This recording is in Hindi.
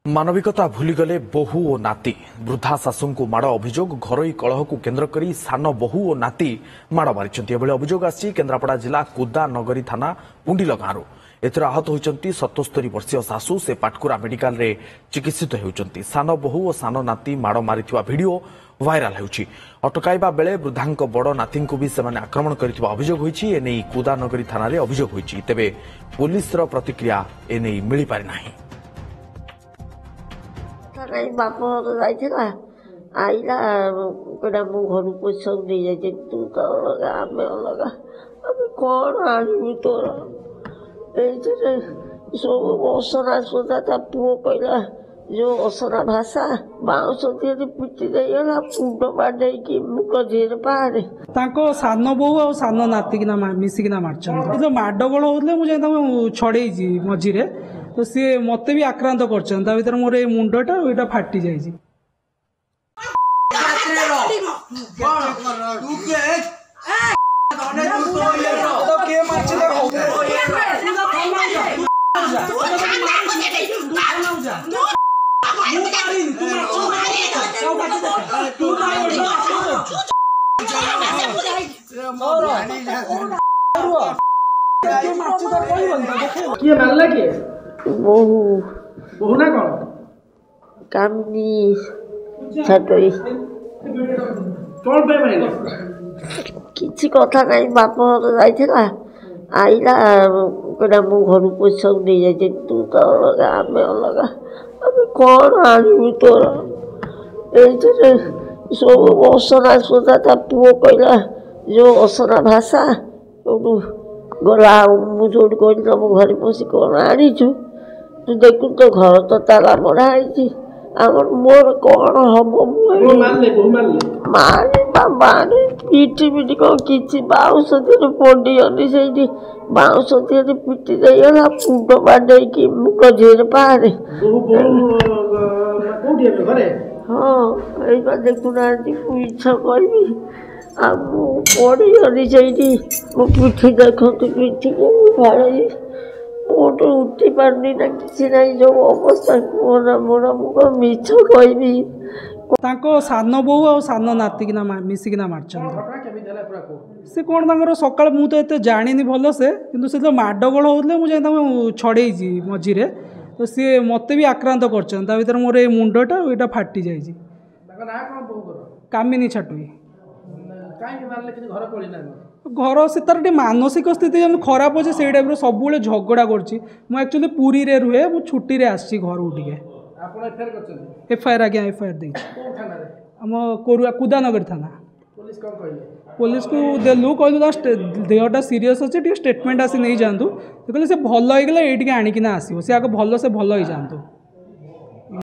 मानविकता भूलीगले बहु और नाती वृद्धा शाशु को माड़ अभियोग घरोई कलह को केन्द्र कर सान बहु और नाती माड़ मारी अभियोग आसी केन्द्रापड़ा जिला कुदा नगरी थाना पुंडिल गांव एथर आहत होती 77 वर्षीय शाशु से पाटकुरा मेडिकल रे चिकित्सित होती सान बहु और सान नाती माड़ मारी भिडियो भाइराल होउछि अटकाइबा बेले वृद्धांक बड़ नाती को भी सेमाने आक्रमण करथिबा अभियोग होइछि एनै कुदा नगरी थाना रे अभियोग होइछि तेबे पुलिस रो प्रतिक्रिया एनै मिली पारि नाही। बाप जाइला आइला कड़ा मु घर पोषक दे जाए तू तो अलग आम अलग अभी कौन आनू तोर सब असना सोचा था पुओ कहला जो असना भाषा बाउंस पिटी देगला पुंड बाडे मुख झीर पारे सान बोह आ सान नातिकिना मिसिकिना मारछन जो माडगोल होतले मु जे छड़ेई मझिरे तो सी मत भी आक्रांत कर मोर ये मुंडटा ये फाटी जाइए बहु बहु ना कौन कामनी छटई कौन पे माइले किसी कथा नहीं बाप जाइला आइला कड़ा मु घर पोषक दे जाए तू तो अलग आम अलग अभी कौन आनू तोर सब असना सोचा था पुओ कहला जो असना भाषा गला मुझे कहली तुम घर पशि कौन आनीचु तू देखु तो घर तो ताला मराई मोर कौन हम मारे पिटी पिटी कौन कि बाउंस पड़ी से बाउंस पिटी देगला पुंड बाडे मुख झीर पारे हाँ ये देखुना इच्छा करी पड़ी से मो पिठी देखते पिठी भाई मोटू उठी पारनी ना किसी ना जो अवस्था मोरा मोरा मुख मिछ कह सान बोह आ सान नातिकिना मिसिकिना मारछन से कौन सकाल मु तो एते जानी भल से किंतु से माडगोल होतले मु जे छड़ेई मझिरे तो सी मत भी आक्रांत कर मोर ये मुंडटा ये फाटी जाइए कामिनी छटुई घर से तार मानसिक स्थिति खराब अच्छे से टाइप सब झगड़ा कर पुरी रे रुहे मु छुट्टी रे आसी घर एफआईआर आज्ञा एफआईआर आम कुदा नगर थाना पुलिस को देलु कहलु देहटा सीरीयस अच्छे स्टेटमेंट आसी नहीं जातु कहले से भल हो गला ये आनिकिना आसो सी आगे भल से भल हो जातु।